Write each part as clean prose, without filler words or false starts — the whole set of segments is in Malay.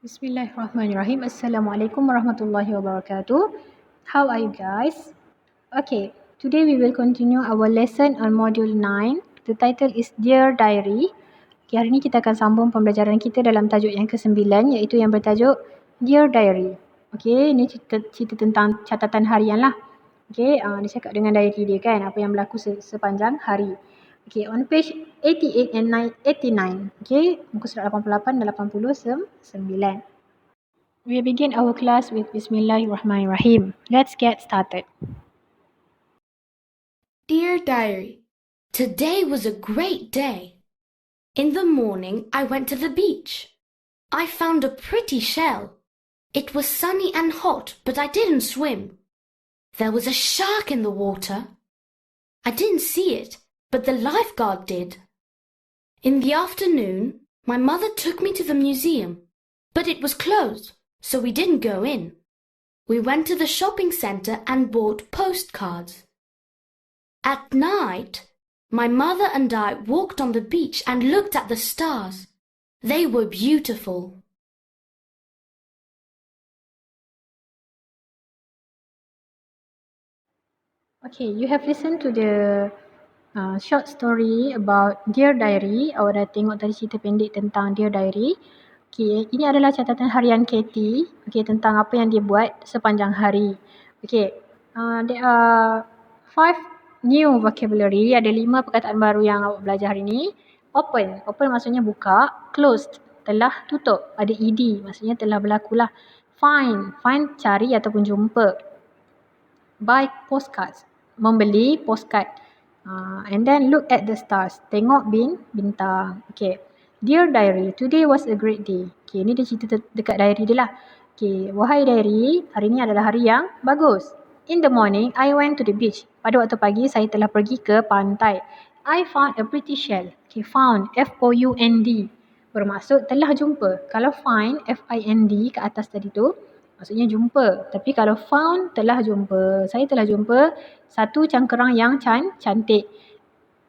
Bismillahirrahmanirrahim. Assalamualaikum warahmatullahi wabarakatuh. How are you guys? Okay, today we will continue our lesson on module 9. The title is Dear Diary. Okay, hari ini kita akan sambung pembelajaran kita dalam tajuk yang ke-9 iaitu yang bertajuk Dear Diary. Okay, ini cerita tentang catatan harian lah. Okay, dia cakap dengan diary dia kan, apa yang berlaku sepanjang hari. Okay, on page 88 and 89. Okay, muka surat 88 dan 89. We begin our class with Bismillahirrahmanirrahim. Let's get started. Dear Diary, today was a great day. In the morning, I went to the beach. I found a pretty shell. It was sunny and hot, but I didn't swim. There was a shark in the water. I didn't see it, but the lifeguard did. In the afternoon, my mother took me to the museum, but it was closed, so we didn't go in. We went to the shopping center and bought postcards. At night, my mother and I walked on the beach and looked at the stars. They were beautiful. Okay, you have listened to the short story about Dear Diary. Awak dah tengok tadi cerita pendek tentang Dear Diary. Okay, ini adalah catatan harian Katie. Okay, tentang apa yang dia buat sepanjang hari. Okay, there are 5 new vocabulary. Ada 5 perkataan baru yang awak belajar hari ini. Open. Open maksudnya buka. Closed. Telah tutup. Ada ed. Maksudnya telah berlaku lah. Find. Find cari ataupun jumpa. Buy postcards. Membeli postcard. And then look at the stars. Tengok bintang. Okay. Dear Diary, today was a great day. Okay, ni dia cerita dekat diary dia lah. Okay, wahai diary, hari ni adalah hari yang bagus. In the morning, I went to the beach. Pada waktu pagi, saya telah pergi ke pantai. I found a pretty shell. Okay, found. F-O-U-N-D. Bermaksud telah jumpa. Kalau find, F-I-N-D ke atas tadi tu, maksudnya jumpa. Tapi kalau found, telah jumpa. Saya telah jumpa satu cangkerang yang cantik.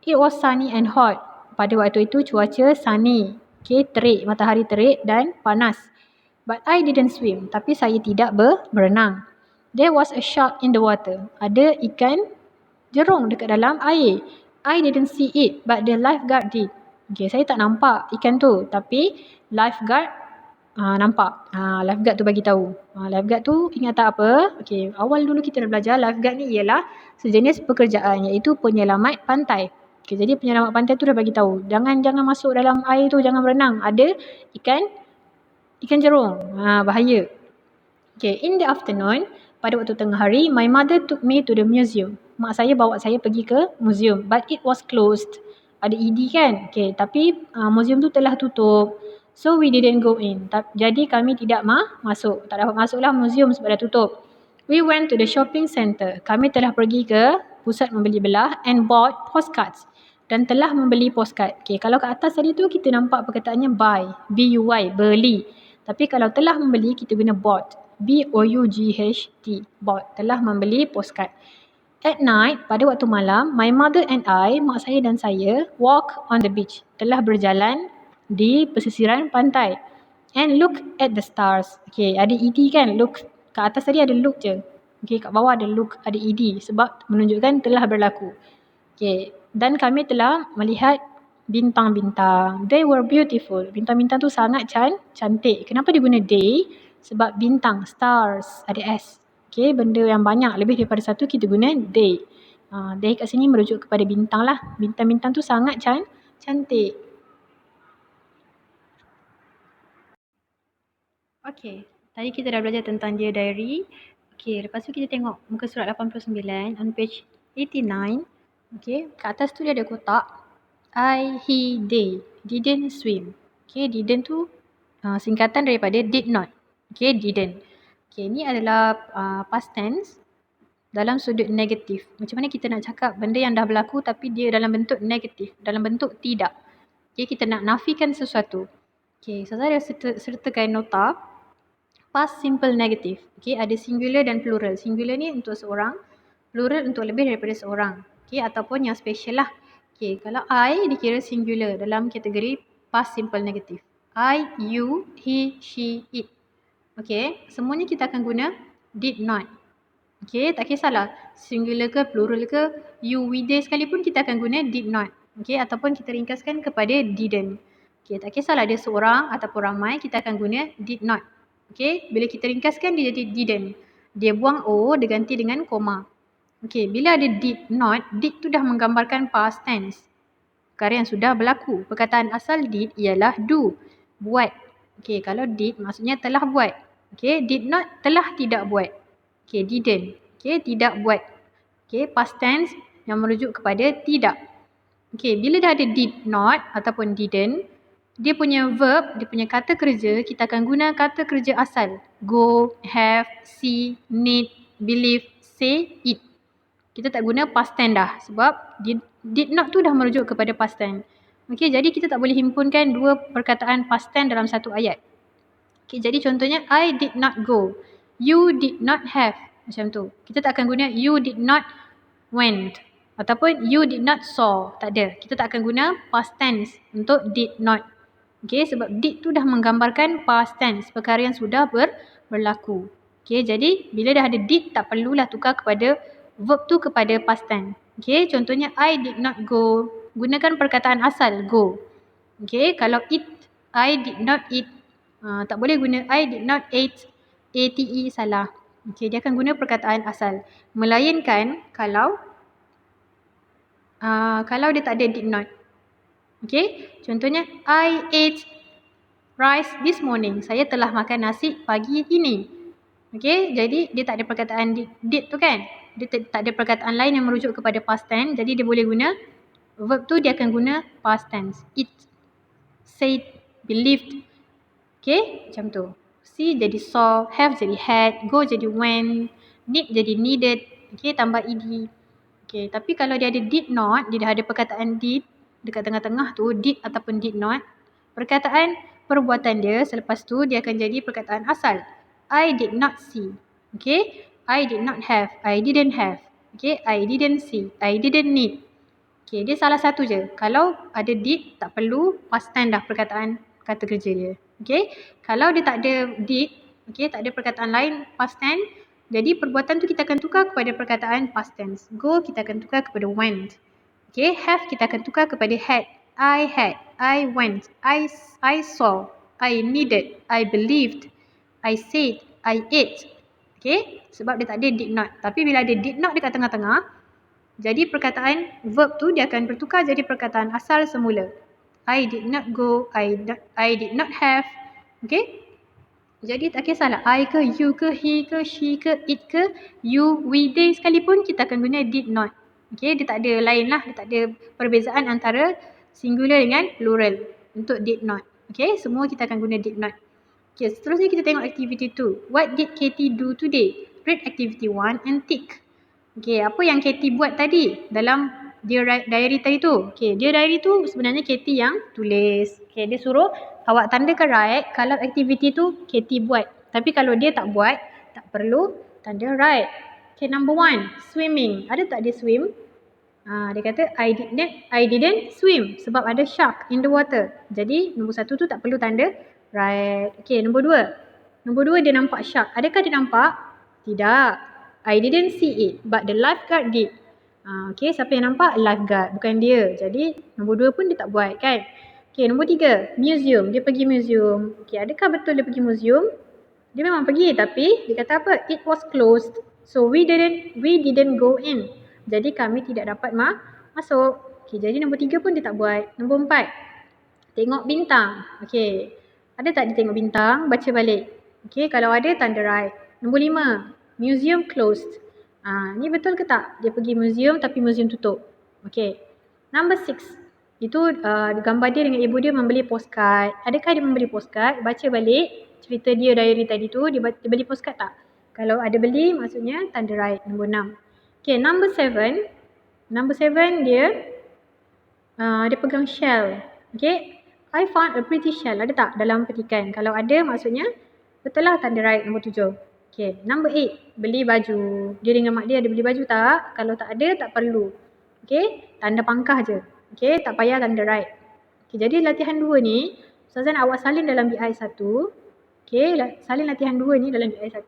It was sunny and hot. Pada waktu itu cuaca sunny. Okay, terik, matahari terik dan panas. But I didn't swim. Tapi saya tidak berenang. There was a shark in the water. Ada ikan jerung dekat dalam air. I didn't see it, but the lifeguard did. Okay, saya tak nampak ikan tu. Tapi lifeguard nampak. Lifeguard tu bagi tahu. Lifeguard tu ingat tak apa? Okay, awal dulu kita dah belajar lifeguard ni ialah sejenis pekerjaan iaitu penyelamat pantai. Okay, jadi penyelamat pantai tu dah bagi tahu. Jangan masuk dalam air tu, jangan berenang. Ada ikan jerung. Bahaya. Okay, in the afternoon, pada waktu tengah hari, my mother took me to the museum. Mak saya bawa saya pergi ke museum, but it was closed. Ada ed kan? Okay, tapi museum tu telah tutup. So we didn't go in. Jadi kami tidak masuk. Tak dapat masuklah museum sebab dah tutup. We went to the shopping center. Kami telah pergi ke pusat membeli belah and bought postcards. Dan telah membeli postcard. Okay, kalau kat atas tadi tu kita nampak perkataannya buy. B-U-Y, beli. Tapi kalau telah membeli kita guna bought. B-O-U-G-H-T. Bought. Telah membeli postcard. At night, pada waktu malam, my mother and I, mak saya dan saya, walk on the beach. Telah berjalan di pesisiran pantai. And look at the stars. Okay, ada ed kan? Look. Kat atas tadi ada look je. Okay, kat bawah ada look, ada ed. Sebab menunjukkan telah berlaku. Okay, dan kami telah melihat bintang-bintang. They were beautiful. Bintang-bintang tu sangat cantik. Kenapa dia guna they? Sebab bintang, stars, ada S. Okay, benda yang banyak, lebih daripada satu kita guna they. They kat sini merujuk kepada bintang lah. Bintang-bintang tu sangat cantik. Okay, tadi kita dah belajar tentang Dear Diary. Okay, lepas tu kita tengok muka surat 89 on page 89. Okay, kat atas tu dia ada kotak. I, he, they didn't swim. Okay, didn't tu singkatan daripada did not. Okay, didn't. Okay, ni adalah past tense dalam sudut negatif. Macam mana kita nak cakap benda yang dah berlaku tapi dia dalam bentuk negatif, dalam bentuk tidak. Okay, kita nak nafikan sesuatu. Okay, saya sertakan nota past simple negative. Okay, ada singular dan plural. Singular ni untuk seorang, plural untuk lebih daripada seorang. Okay, ataupun yang special lah. Okay, kalau I dikira singular dalam kategori past simple negative. I, you, he, she, it. Okay, semuanya kita akan guna did not. Okay, tak kisahlah singular ke plural ke, you, we, they sekalipun kita akan guna did not. Okay, ataupun kita ringkaskan kepada didn't. Okay, tak kisahlah dia seorang ataupun ramai, kita akan guna did not. Okay, bila kita ringkaskan dia jadi didn't. Dia buang O, dia ganti dengan koma. Okay, bila ada did not, did tu dah menggambarkan past tense. Perkara yang sudah berlaku. Perkataan asal did ialah do, buat. Okay, kalau did maksudnya telah buat. Okay, did not telah tidak buat. Okay, didn't. Okay, tidak buat. Okay, past tense yang merujuk kepada tidak. Okay, bila dah ada did not ataupun didn't, dia punya verb, dia punya kata kerja, kita akan guna kata kerja asal. Go, have, see, need, believe, say, eat. Kita tak guna past tense dah sebab did not tu dah merujuk kepada past tense. Okay, jadi kita tak boleh himpunkan dua perkataan past tense dalam satu ayat. Okay, jadi contohnya I did not go. You did not have. Macam tu. Kita tak akan guna you did not went. Ataupun you did not saw. Tak ada. Kita tak akan guna past tense untuk did not. Okay, sebab did tu dah menggambarkan past tense. Perkara yang sudah berlaku. Okay, jadi bila dah ada did, tak perlulah tukar kepada verb tu kepada past tense. Okay, contohnya I did not go. Gunakan perkataan asal go. Okay, kalau eat, I did not eat. Tak boleh guna I did not eat. ATE salah. Okay, dia akan guna perkataan asal. Melainkan kalau dia tak ada did not. Okay, contohnya I ate rice this morning. Saya telah makan nasi pagi ini. Okay, jadi dia tak ada perkataan did tu kan. Dia tak ada perkataan lain yang merujuk kepada past tense. Jadi dia boleh guna verb tu, dia akan guna past tense. Eat, said, believed. Okay, macam tu. See jadi saw, have jadi had, go jadi went, need jadi needed. Okay, tambah ed. Okay, tapi kalau dia ada did not, dia dah ada perkataan did dekat tengah-tengah tu, did ataupun did not. Perkataan perbuatan dia selepas tu dia akan jadi perkataan asal. I did not see. Okay, I did not have, I didn't have. Okay, I didn't see, I didn't need. Okay, dia salah satu je. Kalau ada did, tak perlu past tense dah perkataan kata kerja dia. Okay, kalau dia tak ada did, okay, tak ada perkataan lain past tense, jadi perbuatan tu kita akan tukar kepada perkataan past tense. Go kita akan tukar kepada went. Okay, have kita akan tukar kepada had. I had, I went, I saw, I needed, I believed, I said, I ate. Okay, sebab dia tak ada did not. Tapi bila ada did not dekat tengah-tengah, jadi perkataan verb tu dia akan bertukar jadi perkataan asal semula. I did not go, I did not have. Okay, jadi tak kisahlah I ke, you ke, he ke, she ke, it ke, you, we, they sekalipun kita akan guna did not. Okay, dia tak ada lain lah. Dia tak ada perbezaan antara singular dengan plural untuk did not. Okay, semua kita akan guna did not. Okay, seterusnya kita tengok activity 2. What did Katie do today? Read activity 1 and tick. Okay, apa yang Katie buat tadi dalam Dear Diary tadi tu? Okay, Dear Diary tu sebenarnya Katie yang tulis. Okay, dia suruh awak tandakan right kalau aktiviti tu Katie buat. Tapi kalau dia tak buat, tak perlu tanda right. Okay, number 1, swimming. Ada tak dia swim? Dia kata I didn't swim sebab ada shark in the water. Jadi nombor 1 tu tak perlu tanda right. Okay, nombor 2. Nombor 2 dia nampak shark. Adakah dia nampak? Tidak. I didn't see it but the lifeguard did. Okay, siapa yang nampak? Lifeguard, bukan dia. Jadi nombor 2 pun dia tak buat kan. Okay, nombor 3, museum. Dia pergi museum. Okay, adakah betul dia pergi museum? Dia memang pergi tapi dia kata apa? It was closed. So we didn't go in. Jadi kami tidak dapat masuk. Okay, jadi nombor 3 pun dia tak buat. Nombor 4, tengok bintang. Okay, ada tak dia tengok bintang? Baca balik. Okay, kalau ada tanda right. Nombor 5, museum closed. Ni betul ke tak? Dia pergi museum tapi museum tutup. Okay. Number 6. Itu gambar dia dengan ibu dia membeli postcard. Adakah dia membeli postcard? Baca balik cerita dia diary tadi tu. Dia beli postcard tak? Kalau ada beli maksudnya tanda right. Nombor 6. Okay. Number 7. Number 7 dia pegang shell. Okay. I found a pretty shell. Ada tak dalam petikan? Kalau ada maksudnya betul lah tanda right. Nombor 7. Okay, number 8, beli baju. Dia dengan mak dia ada beli baju tak? Kalau tak ada, tak perlu. Okay, tanda pangkah je. Okay, tak payah tanda right. Okay, jadi latihan 2 ni, Ustazah nak awak salin dalam BI1. Okay, salin latihan 2 ni dalam BI1.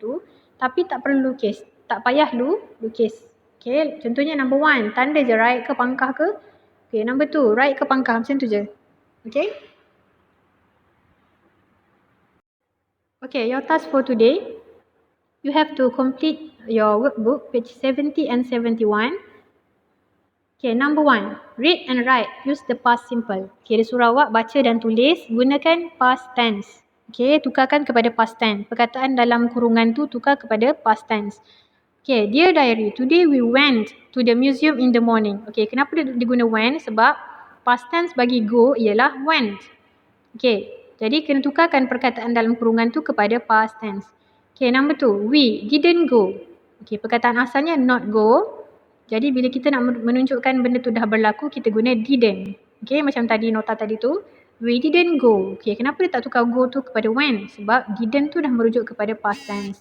Tapi tak perlu lukis. Tak payah lukis. Okay, contohnya number 1, tanda je right ke pangkah ke. Okay, number 2, right ke pangkah, macam tu je. Okay. Okay, your task for today, you have to complete your workbook, page 70 and 71. Okay, number 1, read and write, use the past simple. Okay, dia suruh awak baca dan tulis, gunakan past tense. Okay, tukarkan kepada past tense. Perkataan dalam kurungan tu tukar kepada past tense. Okay, dear diary, today we went to the museum in the morning. Okay, kenapa dia guna went? Sebab past tense bagi go ialah went. Okay, jadi kena tukarkan perkataan dalam kurungan tu kepada past tense. Okay, number 2, we didn't go. Okay, perkataan asalnya not go. Jadi bila kita nak menunjukkan benda tu dah berlaku, kita guna didn't. Okay, macam tadi nota tadi tu, we didn't go. Okay, kenapa dia tak tukar go tu kepada went? Sebab didn't tu dah merujuk kepada past tense.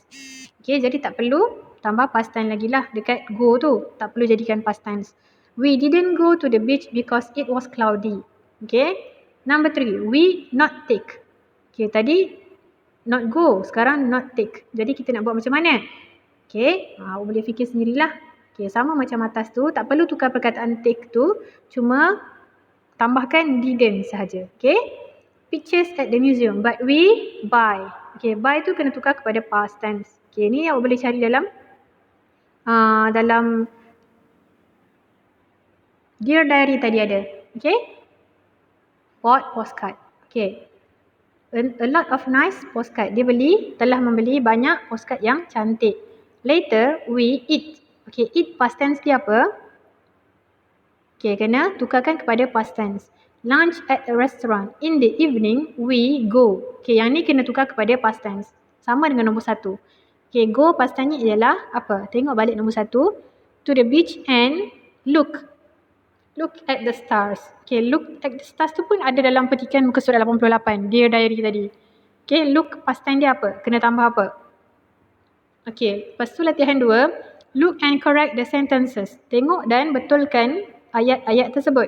Okay, jadi tak perlu tambah past tense lagi lah dekat go tu. Tak perlu jadikan past tense. We didn't go to the beach because it was cloudy. Okay, number 3, we not take. Okay, tadi not go, sekarang not take. Jadi kita nak buat macam mana? Okay, awak boleh fikir sendirilah. Okay, sama macam atas tu, tak perlu tukar perkataan take tu, cuma tambahkan didn't sahaja. Okay, pictures at the museum, but we buy. Okay, buy tu kena tukar kepada past tense. Okay, ni awak boleh cari dalam Dear Diary tadi ada. Okay, bought postcard. Okay, a lot of nice postcard. Dia telah membeli banyak postcard yang cantik. Later, we eat. Okay, eat past tense dia apa? Okay, kena tukarkan kepada past tense. Lunch at a restaurant. In the evening, we go. Okay, yang ni kena tukar kepada past tense. Sama dengan nombor 1. Okay, go past tense ialah apa? Tengok balik nombor 1. To the beach and look. Look at the stars. Okay, look at the stars tu pun ada dalam petikan muka surat 88. Dear Diary tadi. Okay, look past tense dia apa? Kena tambah apa? Okay, lepas tu latihan 2. Look and correct the sentences. Tengok dan betulkan ayat-ayat tersebut.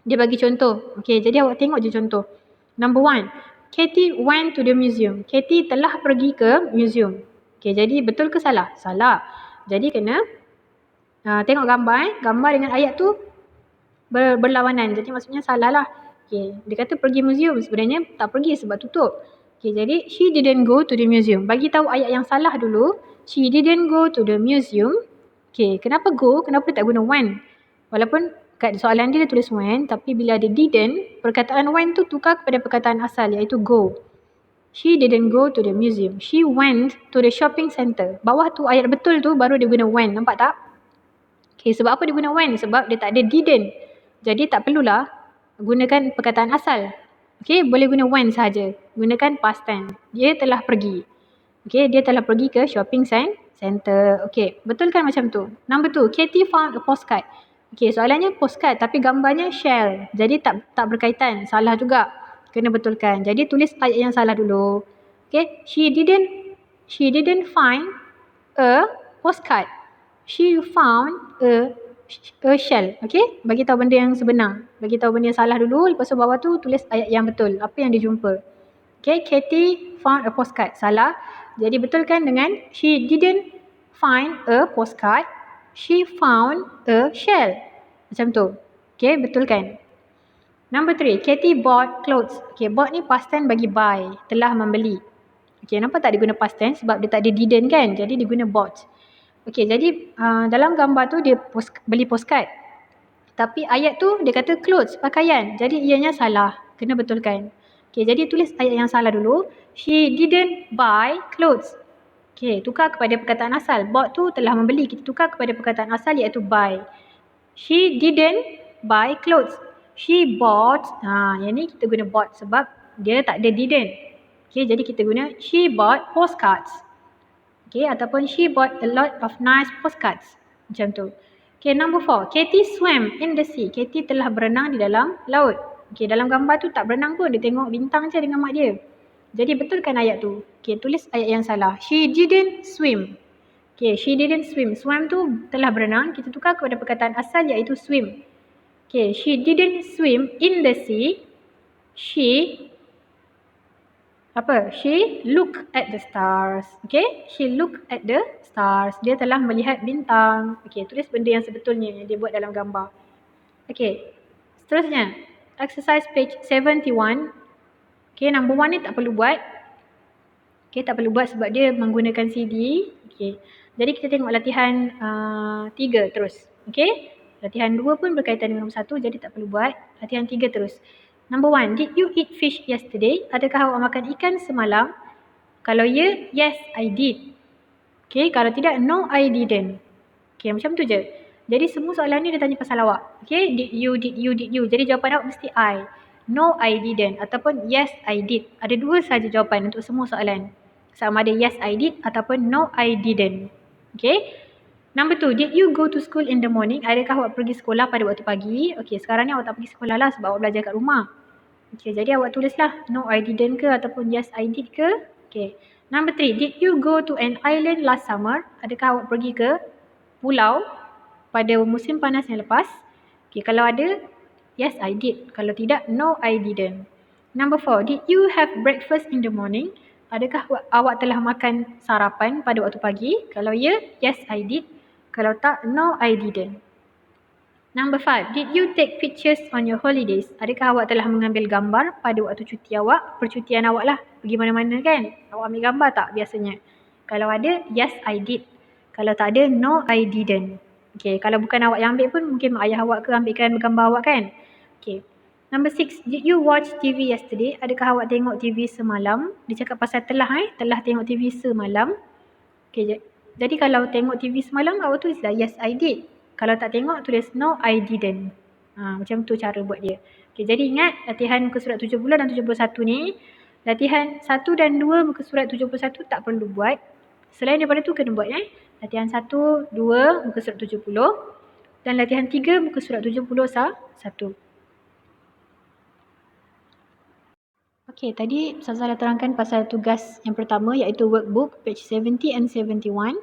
Dia bagi contoh. Okay, jadi awak tengok je contoh. Number 1. Katie went to the museum. Katie telah pergi ke museum. Okay, jadi betul ke salah? Salah. Jadi kena tengok gambar. Gambar dengan ayat tu berlawanan. Jadi maksudnya salah lah. Okay, dia kata pergi museum. Sebenarnya tak pergi sebab tutup. Okay, jadi she didn't go to the museum. Bagi tahu ayat yang salah dulu. She didn't go to the museum. Okay, kenapa go? Kenapa tak guna went? Walaupun kat soalan dia tulis went, tapi bila ada didn't, perkataan went tu tukar kepada perkataan asal iaitu go. She didn't go to the museum. She went to the shopping center. Bawah tu ayat betul tu baru dia guna went. Nampak tak? Okay, sebab apa dia guna went? Sebab dia tak ada didn't. Jadi tak perlulah gunakan perkataan asal. Okay, boleh guna went sahaja. Gunakan past tense. Dia telah pergi. Okay, dia telah pergi ke shopping center. Okay, betul kan macam tu? Number 2, Katie found a postcard. Okay, soalannya postcard tapi gambarnya shell. Jadi tak berkaitan. Salah juga. Kena betulkan. Jadi tulis ayat yang salah dulu. Okay, she didn't find a postcard. She found a shell. Okay, bagi tahu benda yang sebenar. Bagi tahu benda yang salah dulu. Lepas tu bawah tu tulis ayat yang betul. Apa yang dia jumpa. Okay, Katie found a postcard. Salah. Jadi betulkan dengan she didn't find a postcard. She found a shell. Macam tu. Okay, betulkan. Number 3, Katie bought clothes. Okay, bought ni past tense bagi buy. Telah membeli. Okay, nampak tak dia guna past tense? Sebab dia tak ada didn't kan? Jadi dia guna bought. Okay, jadi dalam gambar tu dia beli postcard. Tapi ayat tu dia kata clothes, pakaian. Jadi ianya salah. Kena betulkan. Okay, jadi tulis ayat yang salah dulu. She didn't buy clothes. Okay, tukar kepada perkataan asal. Bought tu telah membeli. Kita tukar kepada perkataan asal iaitu buy. She didn't buy clothes. She bought. Yang ni kita guna bought sebab dia tak ada didn't. Okay, jadi kita guna she bought postcards. Okay, ataupun she bought a lot of nice postcards. Macam tu. Okay, number 4. Katie swam in the sea. Katie telah berenang di dalam laut. Okay, dalam gambar tu tak berenang pun. Dia tengok bintang je dengan mak dia. Jadi betulkan ayat tu. Okay, tulis ayat yang salah. She didn't swim. Okay, she didn't swim. Swim tu telah berenang. Kita tukar kepada perkataan asal iaitu swim. Okay, she didn't swim in the sea. She Apa? She look at the stars. Okay? She look at the stars. Dia telah melihat bintang. Okay, tulis benda yang sebetulnya yang dia buat dalam gambar. Okay. Seterusnya. Exercise page 71. Okay, number 1 ni tak perlu buat. Okay, tak perlu buat sebab dia menggunakan CD. Okay. Jadi kita tengok latihan 3 terus. Okay. Latihan 2 pun berkaitan dengan nombor 1, jadi tak perlu buat. Latihan 3 terus. Number 1, did you eat fish yesterday? Adakah awak makan ikan semalam? Kalau ya, yes, I did. Okay, kalau tidak, no, I didn't. Okay, macam tu je. Jadi semua soalan ni dia tanya pasal awak. Okay, did you. Jadi jawapan awak mesti I. No, I didn't. Ataupun yes, I did. Ada 2 sahaja jawapan untuk semua soalan. Sama ada yes, I did ataupun no, I didn't. Okay. Number 2, did you go to school in the morning? Adakah awak pergi sekolah pada waktu pagi? Okay, sekarang ni awak tak pergi sekolah lah sebab awak belajar kat rumah. Okay, jadi awak tulislah no, I didn't ke ataupun yes, I did ke. Okay. Number 3, did you go to an island last summer? Adakah awak pergi ke pulau pada musim panas yang lepas? Okay, kalau ada, yes, I did. Kalau tidak, no, I didn't. Number 4, did you have breakfast in the morning? Adakah awak telah makan sarapan pada waktu pagi? Kalau ya, yes, I did. Kalau tak, no, I didn't. Number 5, did you take pictures on your holidays? Adakah awak telah mengambil gambar pada waktu cuti awak? Percutian awak lah, pergi mana-mana kan? Awak ambil gambar tak biasanya? Kalau ada, yes, I did. Kalau tak ada, no, I didn't. Okay, kalau bukan awak yang ambil pun mungkin mak ayah awak ke ambilkan gambar awak kan? Okay. Number 6, did you watch TV yesterday? Adakah awak tengok TV semalam? Dia cakap pasal telah tengok TV semalam. Okay, jadi kalau tengok TV semalam, awak tulislah yes, I did. Kalau tak tengok, tulis no, I didn't. Macam tu cara buat dia. Okay, jadi ingat latihan muka surat 70 dan 71 ni, latihan 1 dan 2 muka surat 71 tak perlu buat. Selain daripada tu kena buat latihan 1, 2 muka surat 70 dan latihan 3 muka surat 71. Okay, tadi Ustazah dah terangkan pasal tugas yang pertama iaitu workbook page 70 and 71.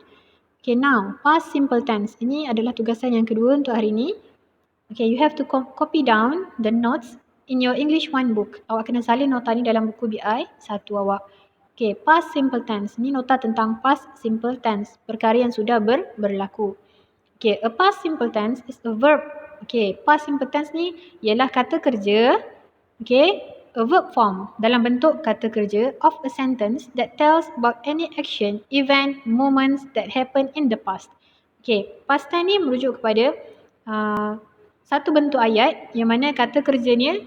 Okay, now past simple tense. Ini adalah tugasan yang kedua untuk hari ini. Okay, you have to copy down the notes in your English 1 book. Awak kena salin nota ni dalam buku BI 1 awak. Okay, past simple tense. Ini nota tentang past simple tense. Perkara yang sudah berlaku. Okay, a past simple tense is a verb. Okay, past simple tense ni ialah kata kerja. Okay, a verb form dalam bentuk kata kerja of a sentence that tells about any action, event, moments that happen in the past. Okay, past tense ni merujuk kepada satu bentuk ayat yang mana kata kerjanya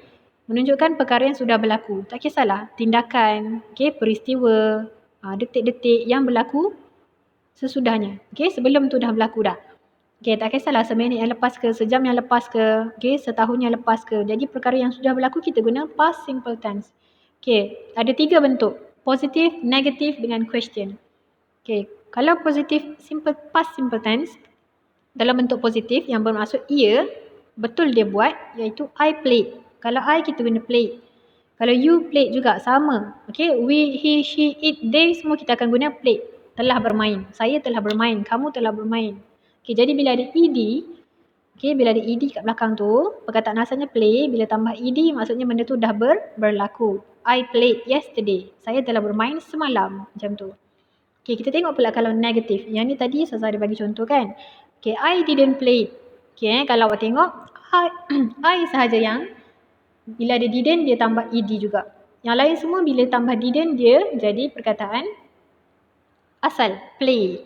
menunjukkan perkara yang sudah berlaku. Tak kisahlah tindakan, okay, peristiwa, detik-detik yang berlaku sesudahnya. Okay, sebelum tu dah berlaku dah. Okay, tak kisahlah seminit yang lepas ke, sejam yang lepas ke, okay, setahun yang lepas ke. Jadi perkara yang sudah berlaku kita guna past simple tense. Okay, ada 3 bentuk. Positif, negatif dengan question. Okay, kalau positif past simple tense dalam bentuk positif yang bermaksud ia, betul dia buat, iaitu I played. Kalau I kita guna played. Kalau you played juga sama. Okay, we, he, she, it, they semua kita akan guna played. Telah bermain. Saya telah bermain. Kamu telah bermain. Okay, jadi bila ada ed, okay, bila ada ed kat belakang tu, perkataan asalnya play, bila tambah ed maksudnya benda tu dah berlaku. I played yesterday. Saya telah bermain semalam. Macam tu. Okay, kita tengok pula kalau negatif. Yang ni tadi Ustazah ada bagi contoh kan. Okay, I didn't play. Okay, kalau awak tengok, I sahaja yang bila ada didn't dia tambah ed juga. Yang lain semua bila tambah didn't dia jadi perkataan asal, play.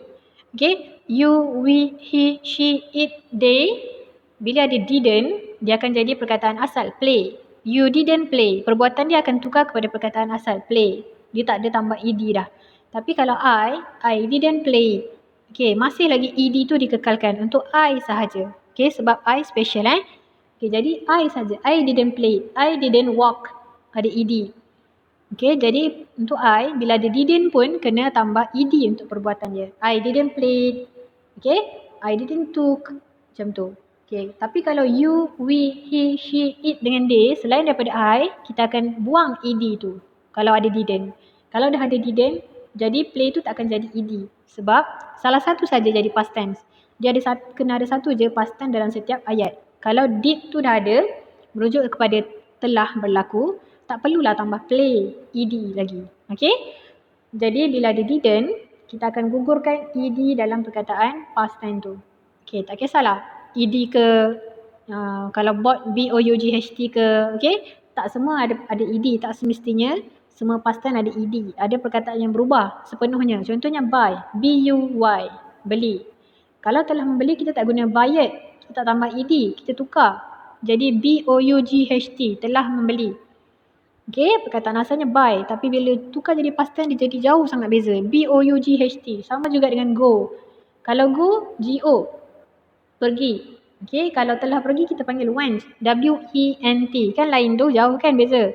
Okay, you, we, he, she, it, they. Bila ada didn't, dia akan jadi perkataan asal, play. You didn't play. Perbuatan dia akan tukar kepada perkataan asal, play. Dia tak ada tambah ed dah. Tapi kalau I didn't play. Okay, masih lagi ed tu dikekalkan untuk I sahaja. Okay, sebab I special Okay, jadi I sahaja. I didn't play. I didn't walk. Ada ed. Okay, jadi untuk I, bila ada didn't pun kena tambah ed untuk perbuatan dia. I didn't play. Okay, I didn't took. Macam tu. Okay, tapi kalau you, we, he, she, it dengan they, selain daripada I, kita akan buang ed tu. Kalau ada didn't. Kalau dah ada didn't, jadi play tu tak akan jadi ed. Sebab salah satu saja jadi past tense. Dia ada kena ada satu je past tense dalam setiap ayat. Kalau did tu dah ada, merujuk kepada telah berlaku, tak perlulah tambah play, ed lagi. Okay? Jadi bila dia didn't, kita akan gugurkan ed dalam perkataan past tense tu. Okay, tak kisahlah ed ke kalau BOUGHT ke, okay? Tak semua ada ed, tak semestinya semua past tense ada ed. Ada perkataan yang berubah sepenuhnya. Contohnya buy, B-U-Y, beli. Kalau telah membeli, kita tak guna buyed, kita tak tambah ed, kita tukar. Jadi BOUGHT, telah membeli. Okay, perkataan asalnya buy, tapi bila tukar jadi past tense, dia jadi jauh sangat beza. BOUGHT, sama juga dengan go. Kalau go, GO, pergi. Okay, kalau telah pergi, kita panggil went, WENT. Kan lain tu, jauh kan, beza.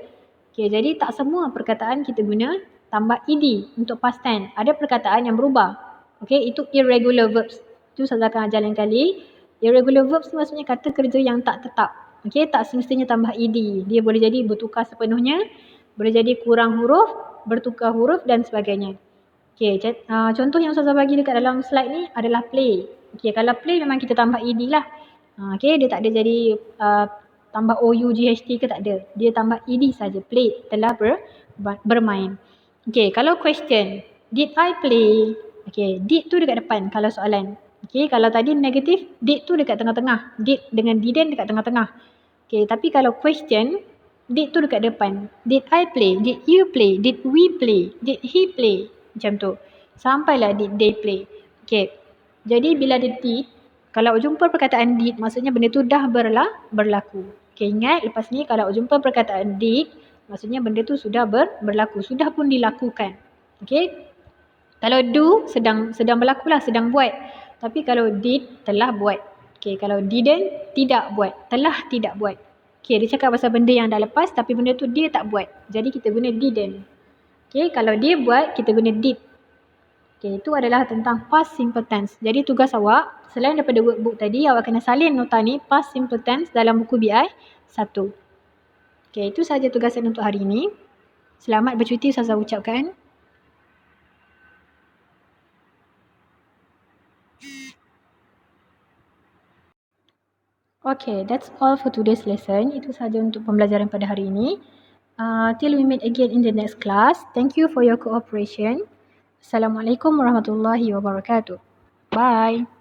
Okay, jadi tak semua perkataan kita guna tambah ed untuk past tense. Ada perkataan yang berubah. Okay, itu irregular verbs. Itu saya akan ajar lain kali. Irregular verbs maksudnya kata kerja yang tak tetap. Okay, tak semestinya tambah ed. Dia boleh jadi bertukar sepenuhnya, boleh jadi kurang huruf, bertukar huruf dan sebagainya. Okay, contoh yang Ustazah bagi dekat dalam slide ni adalah play. Okay, kalau play memang kita tambah ed lah. Okay, dia tak ada jadi tambah OUGHT ke, tak ada. Dia tambah ed saja. Play, telah bermain. Okay, kalau question, did I play? Okay, did tu dekat depan kalau soalan. Okay, kalau tadi negatif, did tu dekat tengah-tengah. Did dengan didn't dekat tengah-tengah. Okay, tapi kalau question, did tu dekat depan. Did I play? Did you play? Did we play? Did he play? Macam tu. Sampailah did they play. Okay, jadi bila dia did, kalau jumpa perkataan did, maksudnya benda tu dah berlaku. Okay, ingat lepas ni kalau jumpa perkataan did, maksudnya benda tu sudah berlaku, sudah pun dilakukan. Okay, kalau do sedang berlaku lah, sedang buat. Tapi kalau did, telah buat. Okay, kalau didn't, tidak buat. Telah tidak buat. Okay, dia cakap pasal benda yang dah lepas tapi benda tu dia tak buat. Jadi kita guna didn't. Okay, kalau dia buat, kita guna did. Okay, itu adalah tentang past simple tense. Jadi tugas awak, selain daripada workbook tadi, awak kena salin nota ni, past simple tense dalam buku BI 1. Okay, itu sahaja tugasan untuk hari ini. Selamat bercuti, Ustazah ucapkan. Okay, that's all for today's lesson. Itu sahaja untuk pembelajaran pada hari ini. Till we meet again in the next class. Thank you for your cooperation. Assalamualaikum warahmatullahi wabarakatuh. Bye.